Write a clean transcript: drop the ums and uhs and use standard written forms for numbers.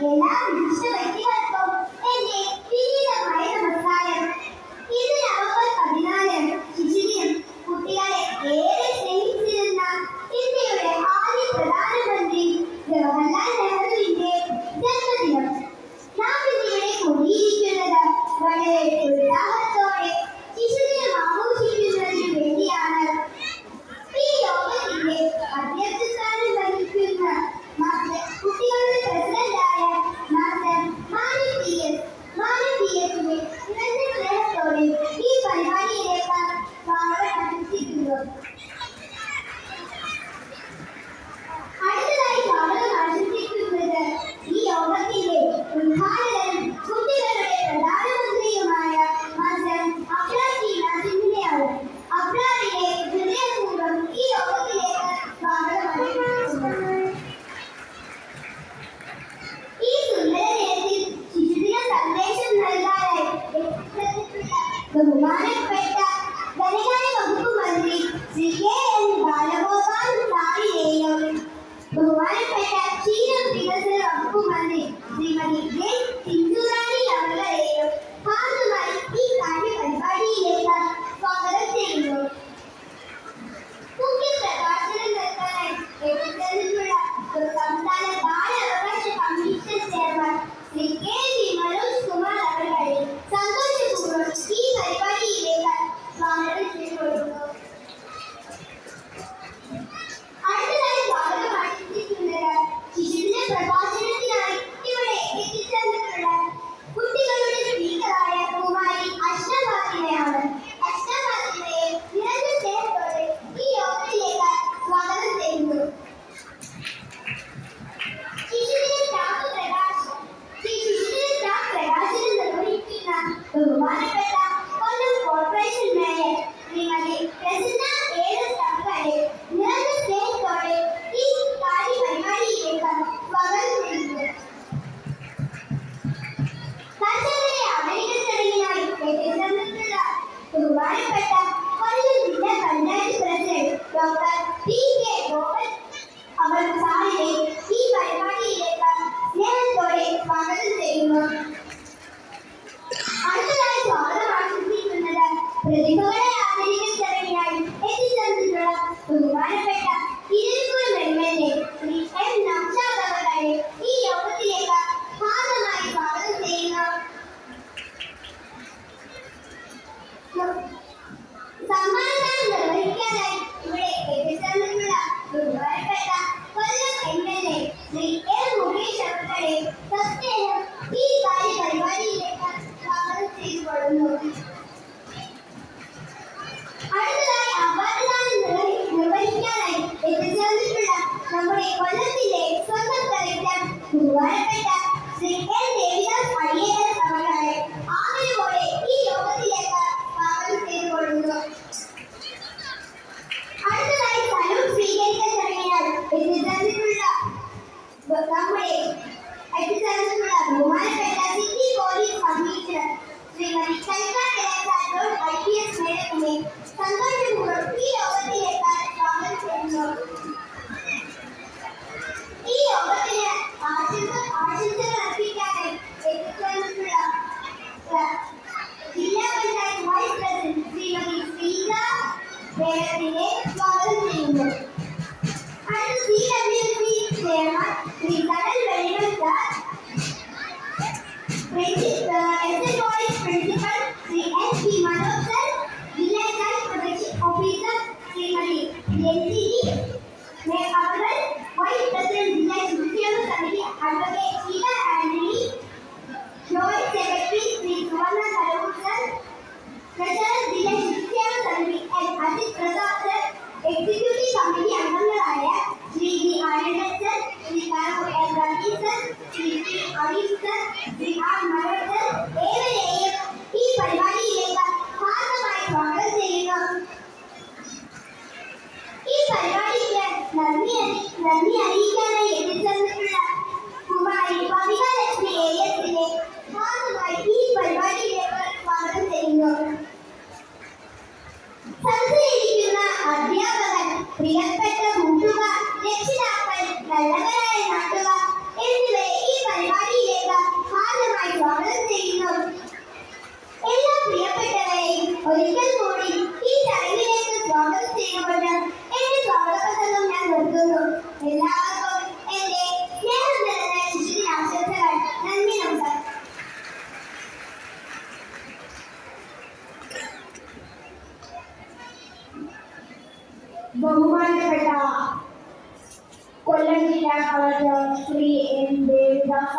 എല്ലാ വിശിഷ്ട വ്യക്തികൾക്കും എന്റെ വിനീതമായ നമസ്കാരം. ഇന്ന് നവംബർ 14 ശിശുദിനം. കുട്ടികളെ ഏറെ സ്നേഹിച്ചിരുന്ന ഇന്ത്യയുടെ ആദ്യ പ്രധാനമന്ത്രി ജവഹർലാൽ നെഹ്റുവിന്റെ ജന്മദിനം. നാം ഇന്നിവിടെ കൂടിയിരിക്കുന്നത് വളരെ ഉത്സാഹത്തോടെ ശിശുദിനം ആഘോഷിക്കുന്നതിന് വേണ്ടിയാണ്. ഈ യോഗത്തിന്റെ അധ്യക്ഷസ്ഥാനം വഹിക്കുന്ന കുട്ടികളുടെ പ്രസിഡന്റായ മാസ്റ്റർ മാനു പി.എസിനെ നിറഞ്ഞ സ്നേഹത്തോടെ ഈ പരിപാടിയിലേക്ക് സ്വാഗതം ആശംസിക്കുന്നു. അടുത്തതായി സ്വാഗതം ആശംസിക്കുന്നത് ഈ യോഗത്തിന്റെ ഉദ്ഘാടകനും കുട്ടികളുടെ പ്രധാനമന്ത്രിയുമായ മാസ്റ്റർ അബ്രാർ ടി. നാസിമിനെയാണ്. അബ്രാറിനെ ഹൃദയപൂർവ്വം ഈ യോഗത്തിലേക്ക് സ്വാഗതം ആശംസിക്കുന്നു. ഈ സുന്ദര ദിനത്തിൽ ശിശുദിന സന്ദേശം നൽകാനായി ബഹുമാനപ്പെട്ട ധനകാര്യ വകുപ്പ് മന്ത്രി ശ്രീ കെ.എൻ. ബാലഗോപാൽ സാറിനെയും ബഹുമാനപ്പെട്ട ക്ഷീര വികസന വകുപ്പ് മന്ത്രി ശ്രീമതി ജെ. സിന്ധുറാണി അവരെയും ഹാർദമായി ഈ കാര്യപരിപാടിയിലേക്ക് സ്വാഗതം ചെയ്യുന്നു. മുഖ്യ പ്രഭാഷണം നടത്താനായി എത്തിച്ചേർന്നിട്ടുള്ള സംസ്ഥാന ബാലാവകാശ commission chairman Shri K. V. Manoj Kumar അവരെ സന്തോഷപൂർവ്വം ഈ പരിപാടിയിലേക്ക് സ്വാഗതം ചെയ്തുകൊള്ളുന്നു. അടുത്തതായി സ്വാഗതം ആശംസിക്കുന്നത് ശിശുദിന പ്രഭാഷണത്തിനായി ഇവിടെ എത്തിച്ചേർന്നിട്ടുള്ള കുട്ടികളുടെ സ്പീക്കറായ കുമാരി അഷ്ന ഫാത്തിമയാണ്. അഷ്ന ഫാത്തിമയെ നിറഞ്ഞ സ്നേഹത്തോടെ ഈ യോഗത്തിലേക്ക് സ്വാഗതം ചെയ്യുന്നു. ശിശുദിന സ്റ്റാഫ് പ്രകാശനം നിർവഹിക്കുന്ന ബഹുമാനപ്പെട്ട കൊല്ലം കോർപ്പറേഷൻ മേയർ ശ്രീമതി പ്രസന്ന ഏലസ് അവരെ നിറഞ്ഞ സ്നേഹത്തോടെ ഈ കാര്യപരിപാടിയിലേക്ക് സ്വാഗതം ചെയ്യുന്നു. കർഷകരെ ആദരിക്കൽ ചടങ്ങിനായി എത്തിച്ചേർന്നിട്ടുള്ള ബഹുമാനപ്പെട്ട കൊല്ലം ജില്ലാ panchayat president doctor P. K. Gopan അവർ സാറിനെ ഈ പരിപാടിയിലേക്ക് സ്നേഹത്തോടെ സ്വാഗതം ചെയ്യുന്നു. അടുത്തതായി സ്വാഗതം ആശംസിക്കുന്നത് പ്രതിഭകളെ ആദരിക്കൽ ചടങ്ങിനായി എത്തിച്ചേർന്നിട്ടുള്ള ബഹുമാനപ്പെട്ട ഇരവികുളം എം.എൽ.എ. ശ്രീ എം. നൗഷാദ് അവരെ ഈ യോഗത്തിലേക്ക് ഹാർദമായി സ്വാഗതം ചെയ്യുന്നു. സമ്മാനദാനം നിർവഹിക്കാനായി ഇവിടെ എത്തിച്ചേർന്നിട്ടുള്ള ബഹുമാനപ്പെട്ട കൊല്ലം എം.എൽ.എ. ശ്രീ എ. മുകേഷ് അവരെ സസ്നേഹം ഈ കാര്യപരിപാടിയിലേക്ക് സ്വാഗതം ചെയ്തുകൊള്ളുന്നു. അടുത്തതായി അവാർഡ്ദാനം നിർവഹിക്കാനായി എത്തിച്ചേർന്നിട്ടുള്ള നമ്മുടെ കൊല്ലത്തിന്റെ സ്വന്തം കളക്ടർ ബഹുമാനപ്പെട്ട ശ്രീ എൻ. ദേവിദാസ് ഐ.എ.എസ്. അവരെ ആദരവോടെ ഈ യോഗത്തിലേക്ക് സ്വാഗതം ചെയ്തുകൊള്ളുന്നു. അടുത്തതായി സല്യൂട്ട് സ്വീകരിക്കൽ ചടങ്ങിനായി എത്തിച്ചേർന്നിട്ടുള്ള ബഹുമാനപ്പെട്ട city police commissioner Shrimati Kaika IPS മേഡത്തിനെ സന്തോഷപൂർവ്വം ഈ യോഗത്തിലേക്ക് സ്വാഗതം ചെയ്യുന്നു. ഈ യോഗത്തിന് ആശംസകൾ അർപ്പിക്കാനായി എത്തിച്ചേർന്നിട്ടുള്ള ജില്ലാ പഞ്ചായത്ത് വൈസ് പ്രസിഡന്റ് ശ്രീമതി ശ്രീജ മേഡത്തിനെ സ്വാഗതം ചെയ്യുന്നു. അടുത്ത CWC ചെയർമാൻ ശ്രീ കടൽ വെളിമൺ sir, principal Shri S.P. Manoj sir, ജില്ലാ child protection officer Shrimati LCD അവർ, വൈസ് പ്രസിഡന്റ് ജില്ലാ ശുചിത്വ സമിതി advocate Sheela Antony, joint secretary Shri Suvarna Karoor sir, treasurer ജില്ലാ ശുചിത്വ സമിതി Ajith Prasad sir, executive committee അംഗങ്ങളായ Shri G Anandan sir, Shri Karoor M Ravi sir, Shri P Arif sir, Shri R Manoj sir, ഏവരെയും ഈ പരിപാടിയിലേക്ക് ഹാർദമായി സ്വാഗതം ചെയ്യുന്നു. ഈ പരിപാടിക്ക് നന്ദി അറിയിക്കാനായി എത്തിച്ചേർന്നിട്ടുള്ള കുമാരി പവിക ലക്ഷ്മി AS-നെ ഹാർദമായി ഈ പരിപാടിയിലേക്ക് സ്വാഗതം ചെയ്യുന്നു. സദസ്സിലിരിക്കുന്ന അധ്യാപകർ, പ്രിയപ്പെട്ട കൂട്ടുകാർ, രക്ഷിതാക്കൾ, നല്ലവരായ നാട്ടുകാർ എന്നിവരെ ഈ പരിപാടി ബഹുമാനപ്പെട്ട കൊല്ലം ജില്ലാ കളക്ടർ ശ്രീ എൻ ദേവദാസ,